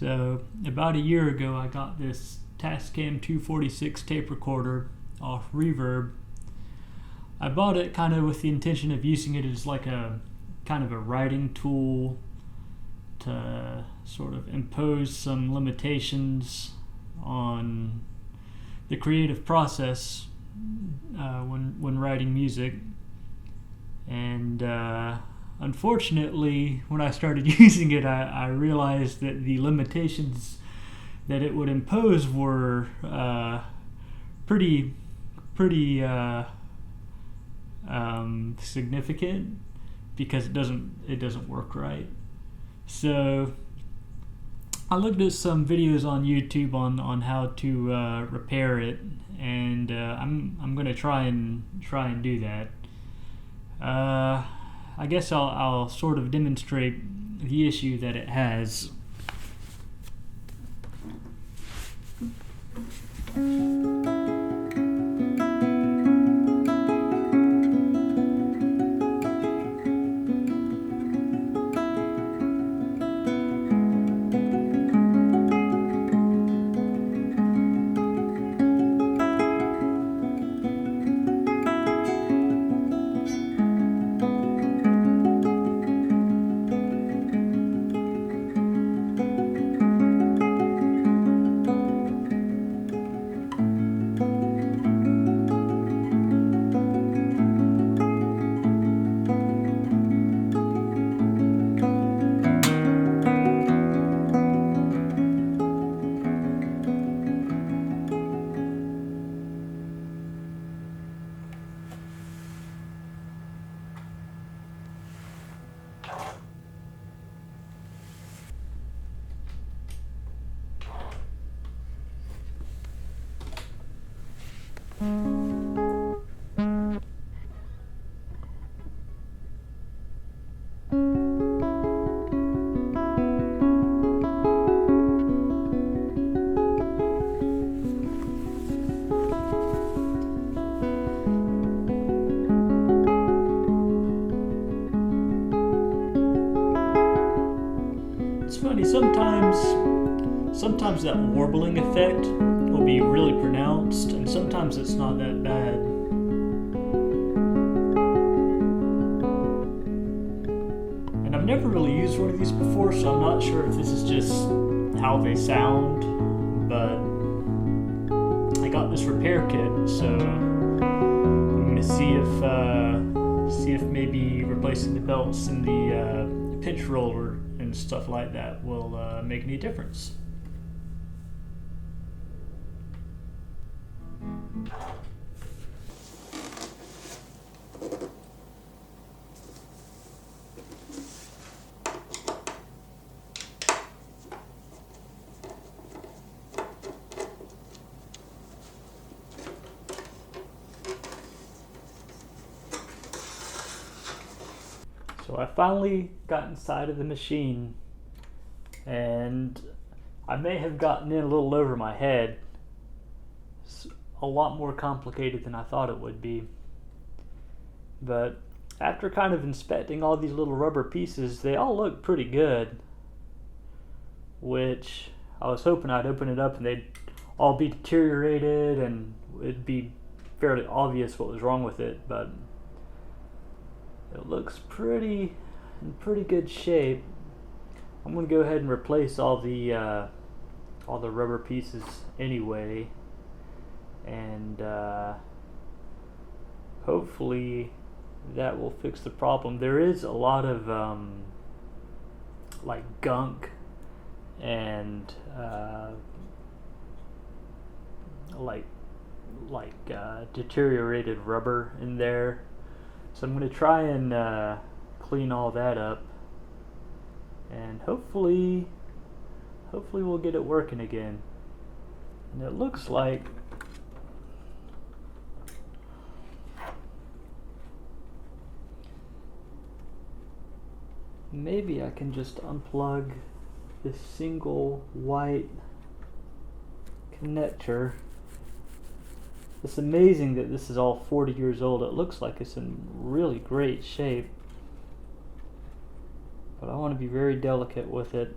So about a year ago I got this Tascam 246 tape recorder off Reverb. I bought it kind of with the intention of using it as like a kind of a writing tool to sort of impose some limitations on the creative process when writing music. And unfortunately, when I started using it, I realized that the limitations that it would impose were pretty significant, because it doesn't work right. So I looked at some videos on YouTube on how to repair it, and I'm gonna try and do that. I guess I'll sort of demonstrate the issue that it has. It's funny, sometimes that warbling effect will be really pronounced, and sometimes it's not that bad. And I've never really used one of these before, so I'm not sure if this is just how they sound, but I got this repair kit, so I'm gonna see if maybe replacing the belts and the pitch roller and stuff like that will make any difference. So I finally got inside of the machine, and I may have gotten in a little over my head. It's a lot more complicated than I thought it would be. But after kind of inspecting all these little rubber pieces, they all look pretty good, which I was hoping I'd open it up and they'd all be deteriorated and it'd be fairly obvious what was wrong with it, but it looks in pretty good shape. I'm going to go ahead and replace all the rubber pieces anyway, and hopefully that will fix the problem. There is a lot of like gunk and deteriorated rubber in there. So I'm going to try and clean all that up, and hopefully we'll get it working again. And it looks like maybe I can just unplug this single white connector. It's amazing that this is all 40 years old. It looks like it's in really great shape, but I want to be very delicate with it.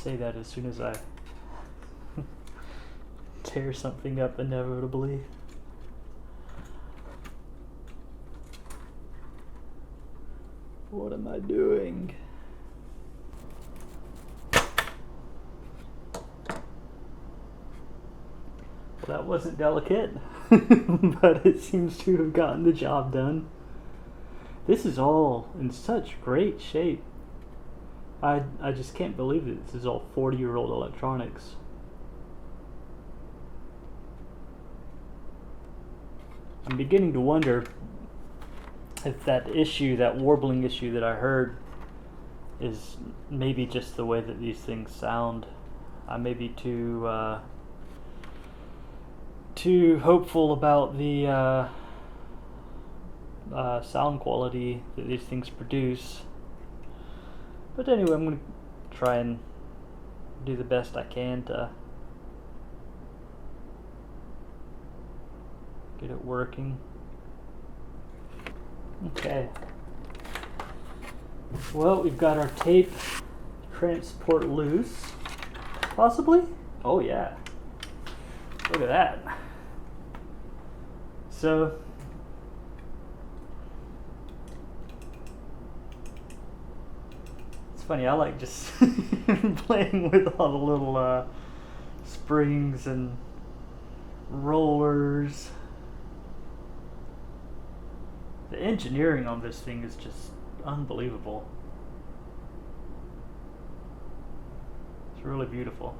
say that as soon as I tear something up inevitably. What am I doing? Well, that wasn't delicate, but it seems to have gotten the job done. This is all in such great shape. I just can't believe that this is all 40-year-old electronics. I'm beginning to wonder if that issue, that warbling issue that I heard, is maybe just the way that these things sound. I may be too hopeful about the sound quality that these things produce. But anyway, I'm going to try and do the best I can to get it working. Okay. Well, we've got our tape transport loose. Possibly? Oh yeah. Look at that. So, it's funny, I like just playing with all the little springs and rollers. The engineering on this thing is just unbelievable. It's really beautiful.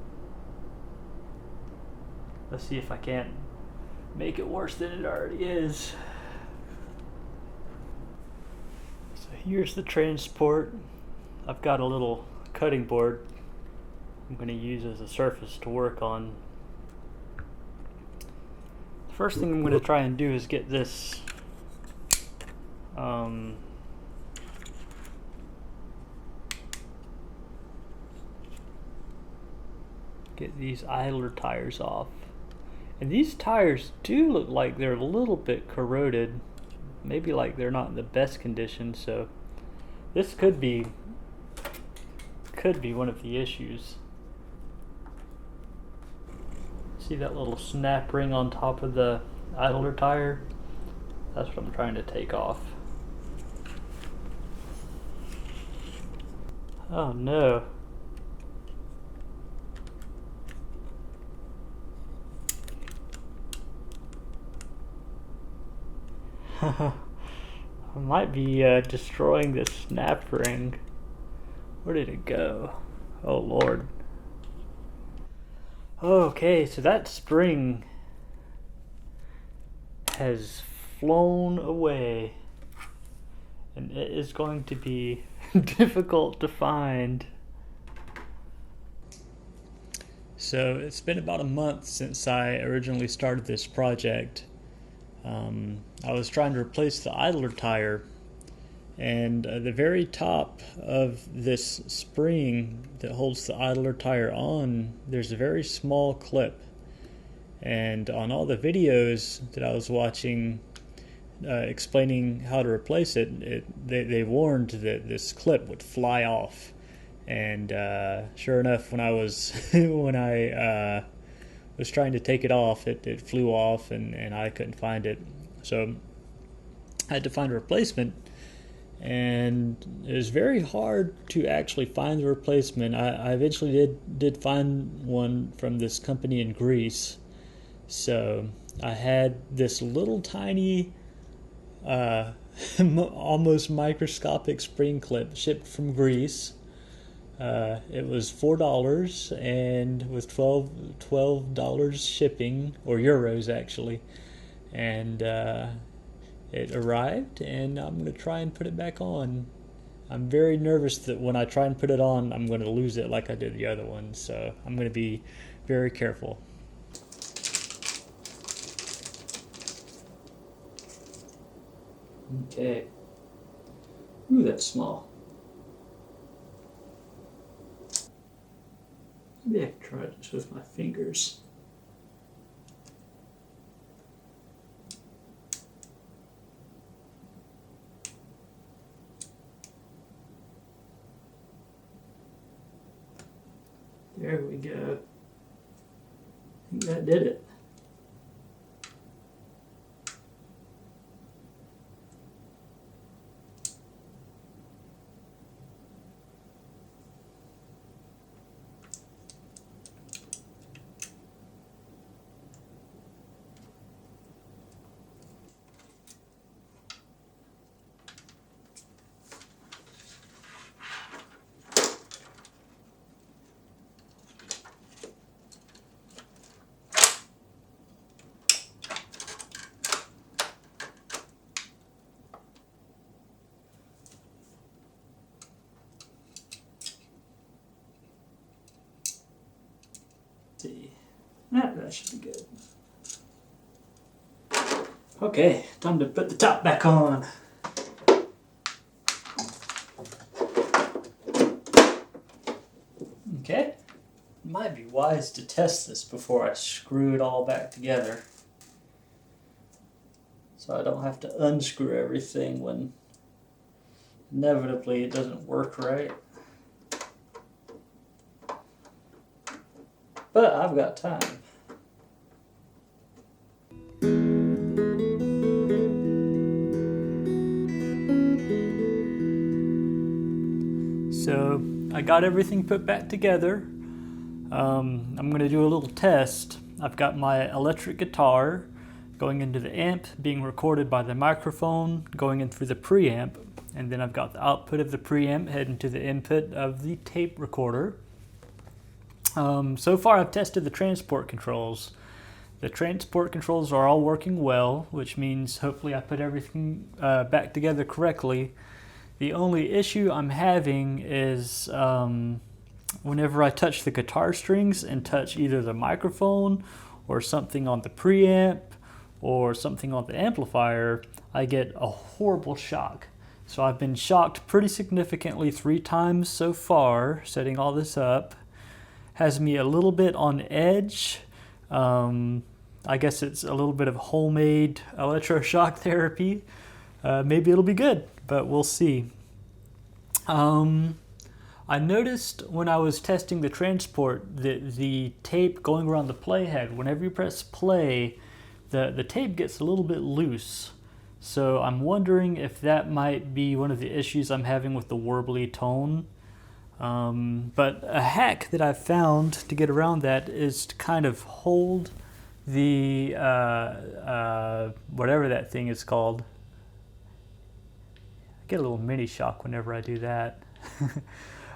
Let's see if I can't make it worse than it already is. So here's the transport. I've got a little cutting board I'm going to use as a surface to work on. The first thing I'm going to try and do is get this get these idler tires off. And these tires do look like they're a little bit corroded. Maybe like they're not in the best condition, so this could be one of the issues. See that little snap ring on top of the idler tire? That's what I'm trying to take off. Oh no. I might be destroying this snap ring. Where did it go? Oh Lord. Okay, so that spring has flown away, and it is going to be difficult to find. So it's been about a month since I originally started this project. I was trying to replace the idler tire, and the very top of this spring that holds the idler tire on, there's a very small clip. And on all the videos that I was watching explaining how to replace it, they warned that this clip would fly off. And sure enough, when I was was trying to take it off, it flew off, and I couldn't find it. So I had to find a replacement, and it was very hard to actually find the replacement. I eventually did find one from this company in Greece. So I had this little tiny almost microscopic spring clip shipped from Greece. It was $4 and with $12 shipping, or euros actually, and it arrived, and I'm going to try and put it back on. I'm very nervous that when I try and put it on, I'm going to lose it like I did the other one, so I'm going to be very careful. Okay. Ooh, that's small. Maybe I can try this with my fingers. There we go. I think that did it. See. That should be good. Okay, time to put the top back on. Okay, might be wise to test this before I screw it all back together, so I don't have to unscrew everything when inevitably it doesn't work right. But I've got time. So I got everything put back together. I'm going to do a little test. I've got my electric guitar going into the amp, being recorded by the microphone, going in through the preamp, and then I've got the output of the preamp heading to the input of the tape recorder. So far I've tested the transport controls. The transport controls are all working well, which means hopefully I put everything back together correctly. The only issue I'm having is whenever I touch the guitar strings and touch either the microphone or something on the preamp or something on the amplifier, I get a horrible shock. So I've been shocked pretty significantly 3 times so far setting all this up. Has me a little bit on edge. I guess it's a little bit of homemade electroshock therapy. Maybe it'll be good, but we'll see. I noticed when I was testing the transport that the tape going around the playhead, whenever you press play, the tape gets a little bit loose. So I'm wondering if that might be one of the issues I'm having with the warbly tone. But a hack that I've found to get around that is to kind of hold the whatever that thing is called. I get a little mini shock whenever I do that.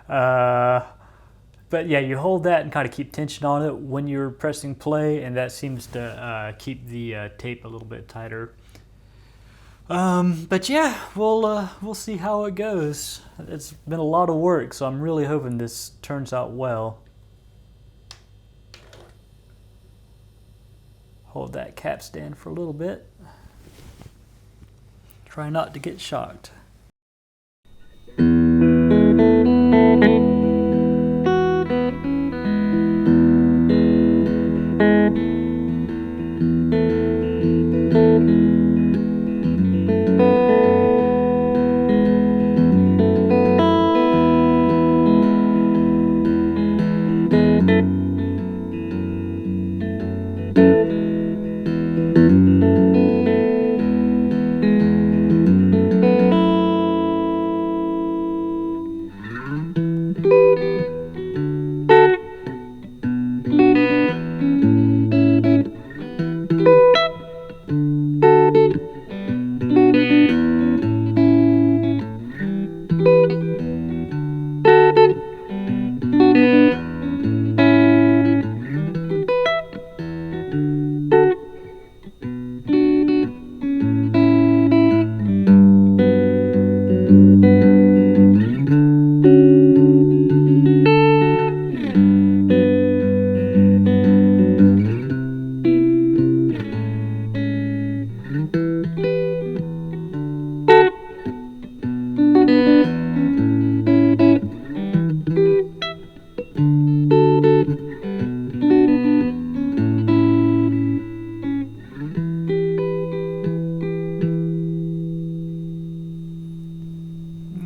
But yeah, you hold that and kind of keep tension on it when you're pressing play, and that seems to keep the tape a little bit tighter. But yeah, we'll see how it goes. It's been a lot of work, so I'm really hoping this turns out well. Hold that capstan for a little bit. Try not to get shocked.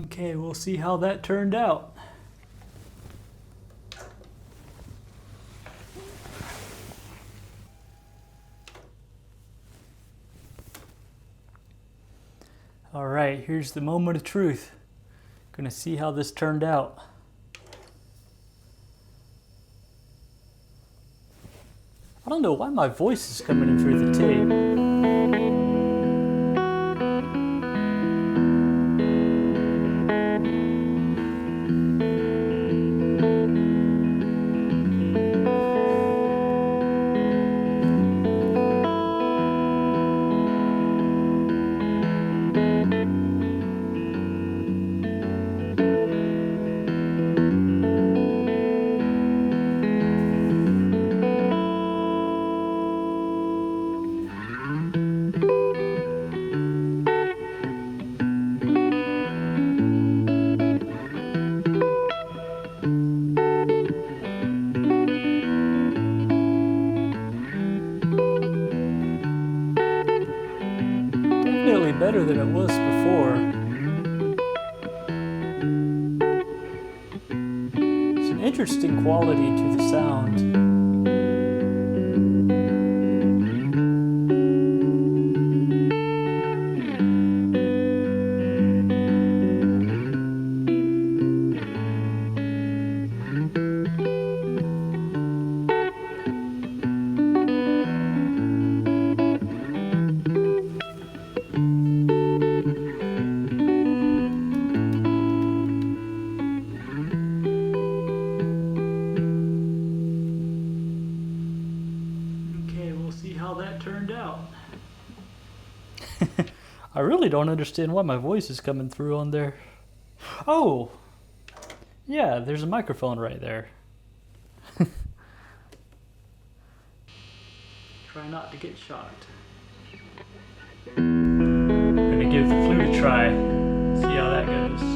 Okay, we'll see how that turned out. Alright, here's the moment of truth. Gonna see how this turned out. I don't know why my voice is coming in through the tape. Definitely better than it was before. It's an interesting quality to the sound. See how that turned out. I really don't understand why my voice is coming through on there. Oh! Yeah, there's a microphone right there. Try not to get shocked. I'm gonna give the flute a try. See how that goes.